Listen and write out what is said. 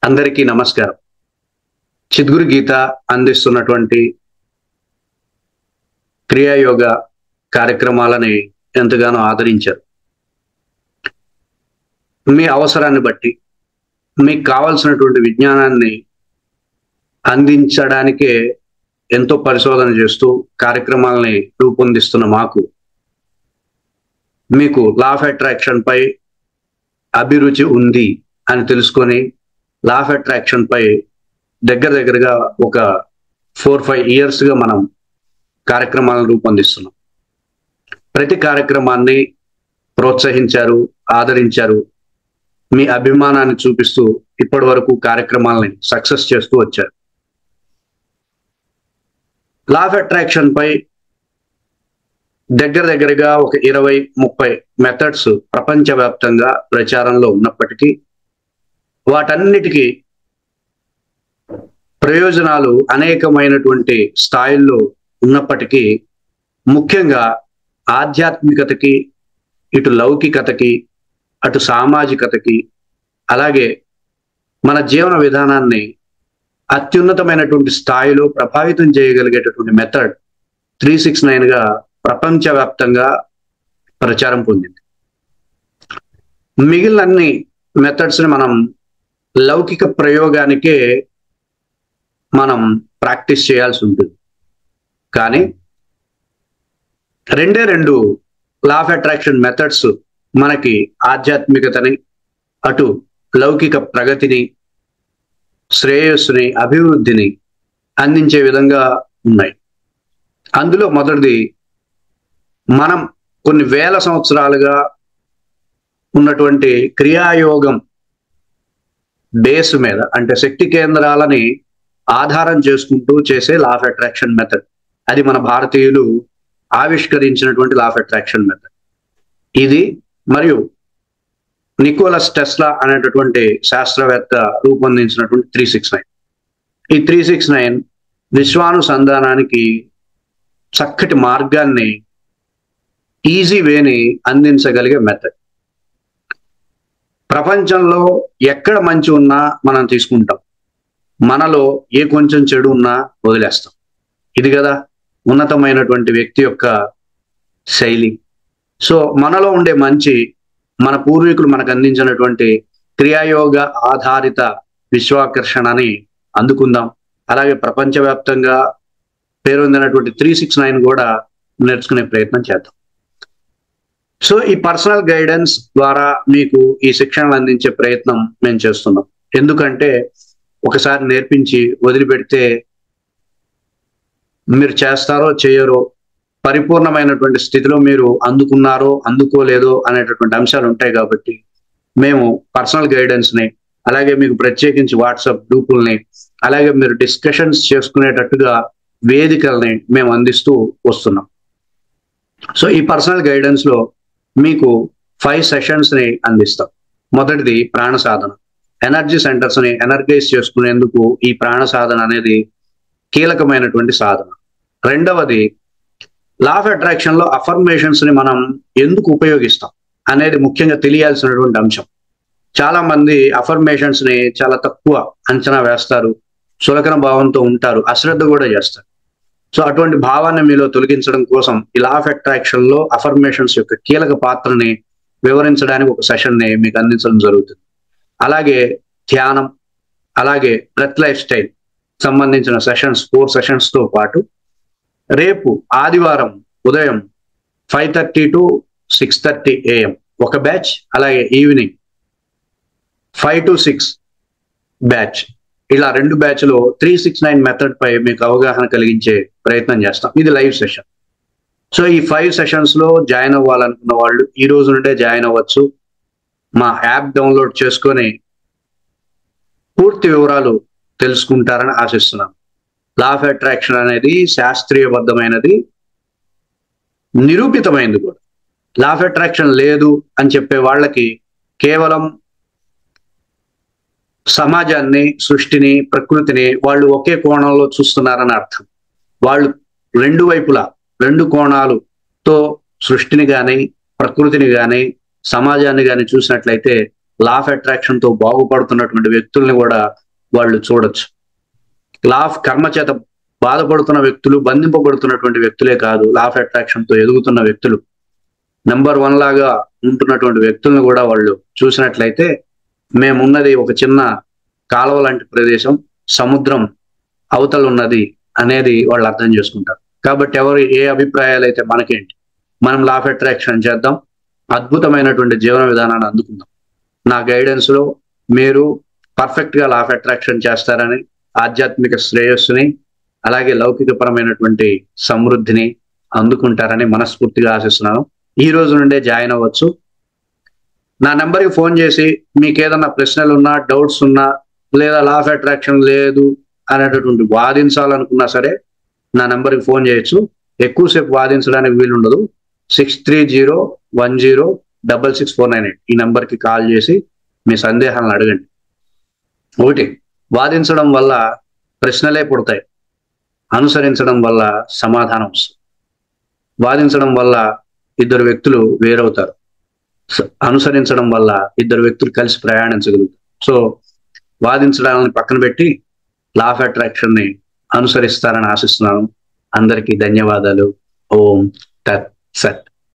అందరికీ నమస్కారం. చిద్గురు గీత అందిస్తున్నటువంటి క్రియాయోగ కార్యక్రమాలని ఎంతగానో ఆదరించారు. మీ అవసరాన్ని బట్టి మీకు కావాల్సినటువంటి విజ్ఞానాన్ని అందించడానికే ఎంతో పరిశోధన చేస్తూ కార్యక్రమాలని రూపొందిస్తున్న మాకు మీకు లా ఆఫ్ అట్రాక్షన్ పై అభిరుచి ఉంది అని తెలుసుకొని లా ఆఫ్ అట్రాక్షన్ పై దగ్గరగా ఒక 4-5 ఇయర్స్గా మనం కార్యక్రమాలను రూపొందిస్తున్నాం. ప్రతి కార్యక్రమాన్ని ప్రోత్సహించారు, ఆదరించారు. మీ అభిమానాన్ని చూపిస్తూ ఇప్పటి వరకు కార్యక్రమాలని సక్సెస్ చేస్తూ వచ్చారు. లా ఆఫ్ అట్రాక్షన్ పై దగ్గరగా ఒక 20-30 మెథడ్స్ ప్రపంచవ్యాప్తంగా ప్రచారంలో ఉన్నప్పటికీ వాటన్నిటికీ ప్రయోజనాలు అనేకమైనటువంటి స్థాయిల్లో ఉన్నప్పటికీ ముఖ్యంగా ఆధ్యాత్మికతకి, ఇటు లౌకికతకి, అటు సామాజికతకి, అలాగే మన జీవన విధానాన్ని అత్యున్నతమైనటువంటి స్థాయిలో ప్రభావితం చేయగలిగేటటువంటి మెథడ్ 369గా ప్రపంచవ్యాప్తంగా ప్రచారం పొందింది. మిగిలిన అన్ని మెథడ్స్ని మనం లౌకిక ప్రయోగానికే మనం ప్రాక్టీస్ చేయాల్సి ఉంటుంది. కానీ రెండు లా ఆఫ్ అట్రాక్షన్ మెథడ్స్ మనకి ఆధ్యాత్మికతని, అటు లౌకిక ప్రగతిని, శ్రేయస్సుని, అభివృద్ధిని అందించే విధంగా ఉన్నాయి. అందులో మొదటిది, మనం కొన్ని వేల సంవత్సరాలుగా ఉన్నటువంటి క్రియాయోగం బేస్ మీద, అంటే శక్తి కేంద్రాలని ఆధారం చేసుకుంటూ చేసే లా ఆఫ్ అట్రాక్షన్ మెథడ్. అది మన భారతీయులు ఆవిష్కరించినటువంటి లా ఆఫ్ అట్రాక్షన్ మెథడ్ ఇది. మరియు నికోలస్ టెస్లా అనేటటువంటి శాస్త్రవేత్త రూపొందించినటువంటి 369. ఈ 369 విశ్వానుసంధానానికి చక్కటి మార్గాన్ని, ఈజీ వేని అందించగలిగే మెథడ్. ప్రపంచంలో ఎక్కడ మంచి ఉన్నా మనం తీసుకుంటాం, మనలో ఏ కొంచెం చెడు ఉన్నా వదిలేస్తాం. ఇది కదా ఉన్నతమైనటువంటి వ్యక్తి యొక్క శైలి. సో మనలో ఉండే మంచి, మన పూర్వీకులు మనకు అందించినటువంటి క్రియాయోగ ఆధారిత విశ్వాకర్షణని అందుకుందాం. అలాగే ప్రపంచవ్యాప్తంగా పేరొందినటువంటి 369 కూడా నేర్చుకునే ప్రయత్నం చేద్దాం. సో ఈ పర్సనల్ గైడెన్స్ ద్వారా మీకు ఈ శిక్షణలు అందించే ప్రయత్నం మేము చేస్తున్నాం. ఎందుకంటే ఒకసారి నేర్పించి వదిలిపెడితే మీరు చేస్తారో చేయరో, పరిపూర్ణమైనటువంటి స్థితిలో మీరు అందుకున్నారో అందుకోలేదో అనేటటువంటి అంశాలు ఉంటాయి. కాబట్టి మేము పర్సనల్ గైడెన్స్ని, అలాగే మీకు ప్రత్యేకించి వాట్సాప్ గ్రూపుల్ని, అలాగే మీరు డిస్కషన్స్ చేసుకునేటట్టుగా వేదికల్ని మేము అందిస్తూ వస్తున్నాం. సో ఈ పర్సనల్ గైడెన్స్లో మీకు 5 సెషన్స్ని అందిస్తాం. మొదటిది ప్రాణ సాధన. ఎనర్జీ సెంటర్స్ని ఎనర్గైజ్ చేసుకునేందుకు ఈ ప్రాణ సాధన అనేది కీలకమైనటువంటి సాధన. రెండవది, లా ఆఫ్ అట్రాక్షన్లో అఫర్మేషన్స్ని మనం ఎందుకు ఉపయోగిస్తాం అనేది ముఖ్యంగా తెలియాల్సినటువంటి అంశం. చాలా మంది అఫర్మేషన్స్ని చాలా తక్కువ అంచనా వేస్తారు, చులకన భావంతో ఉంటారు, అశ్రద్ధ కూడా చేస్తారు. సో అటువంటి భావాన్ని మీలో తొలగించడం కోసం ఈ లా ఆఫ్ అట్రాక్షన్లో అఫర్మేషన్స్ యొక్క కీలక పాత్రని వివరించడానికి ఒక సెషన్ని మీకు అందించడం జరుగుతుంది. అలాగే ధ్యానం, అలాగే బ్రెత్ లైఫ్ స్టైల్ సంబంధించిన సెషన్స్ 4 సెషన్స్తో పాటు రేపు ఆదివారం ఉదయం 5:30 to 6:30 AM ఒక బ్యాచ్, అలాగే ఈవినింగ్ 5 to 6 బ్యాచ్, ఇలా 2 బ్యాచ్లో 369 మెథడ్ పై మీకు అవగాహన కలిగించే ప్రయత్నం చేస్తాం. ఇది లైవ్ సెషన్. సో ఈ 5 సెషన్స్లో జాయిన్ అవ్వాలనుకున్న వాళ్ళు ఈ రోజు నుండే జాయిన్ అవ్వచ్చు. మా యాప్ డౌన్లోడ్ చేసుకొని పూర్తి వివరాలు తెలుసుకుంటారని ఆశిస్తున్నాం. లా ఆఫ్ అట్రాక్షన్ అనేది శాస్త్రీయబద్ధమైనది, నిరూపితమైనది కూడా. లా ఆఫ్ అట్రాక్షన్ లేదు అని చెప్పే వాళ్ళకి కేవలం సమాజాన్ని, సృష్టిని, ప్రకృతిని వాళ్ళు ఒకే కోణంలో చూస్తున్నారని అర్థం. వాళ్ళు 2 వైపులా 2 కోణాలతో సృష్టిని కానీ, ప్రకృతిని కానీ, సమాజాన్ని కానీ చూసినట్లయితే లా ఆఫ్ అట్రాక్షన్ తో బాగుపడుతున్నటువంటి వ్యక్తుల్ని కూడా వాళ్ళు చూడొచ్చు. లా ఆఫ్ కర్మ చేత బాధపడుతున్న వ్యక్తులు, బంధింపబడుతున్నటువంటి వ్యక్తులే కాదు, లా ఆఫ్ అట్రాక్షన్ తో ఎదుగుతున్న వ్యక్తులు, నెంబర్ 1 లాగా ఉంటున్నటువంటి వ్యక్తులను కూడా వాళ్ళు చూసినట్లయితే, మేమున్నది ఒక చిన్న కాలువ లాంటి ప్రదేశం, సముద్రం అవతల ఉన్నది అనేది వాళ్ళు అర్థం చేసుకుంటారు. కాబట్టి ఎవరు ఏ అభిప్రాయాలు అయితే మనకేంటి, మనం లా ఆఫ్ అట్రాక్షన్ చేద్దాం, అద్భుతమైనటువంటి జీవన విధానాన్ని అందుకుందాం. నా గైడెన్స్ లో మీరు పర్ఫెక్ట్ గా లా ఆఫ్ అట్రాక్షన్ చేస్తారని, ఆధ్యాత్మిక శ్రేయస్సుని అలాగే లౌకికపరమైనటువంటి సమృద్ధిని అందుకుంటారని మనస్ఫూర్తిగా ఆశిస్తున్నాను. ఈ రోజు నుండే జాయిన్ అవ్వచ్చు. నా నెంబర్కి ఫోన్ చేసి మీకు ఏదన్నా ప్రశ్నలు ఉన్నా, డౌట్స్ ఉన్నా, లేదా లా ఆఫ్ అట్రాక్షన్ లేదు అనేటటువంటి వాదించాలనుకున్నా సరే నా నెంబర్కి ఫోన్ చేయొచ్చు. ఎక్కువసేపు వాదించడానికి వీలుండదు. 6301066498 ఈ నెంబర్కి కాల్ చేసి మీ సందేహాలను అడగండి. ఒకటి, వాదించడం వల్ల ప్రశ్నలే పుడతాయి, అనుసరించడం వల్ల సమాధానం వస్తుంది. వాదించడం వల్ల ఇద్దరు వ్యక్తులు వేరవుతారు, అనుసరించడం వల్ల ఇద్దరు వ్యక్తులు కలిసి ప్రయాణించగలుగుతారు. సో వాదించడాన్ని పక్కన పెట్టి లా ఆఫ్ అట్రాక్షన్ ని అనుసరిస్తారని ఆశిస్తున్నాను. అందరికీ ధన్యవాదాలు. ఓం తత్ సత్.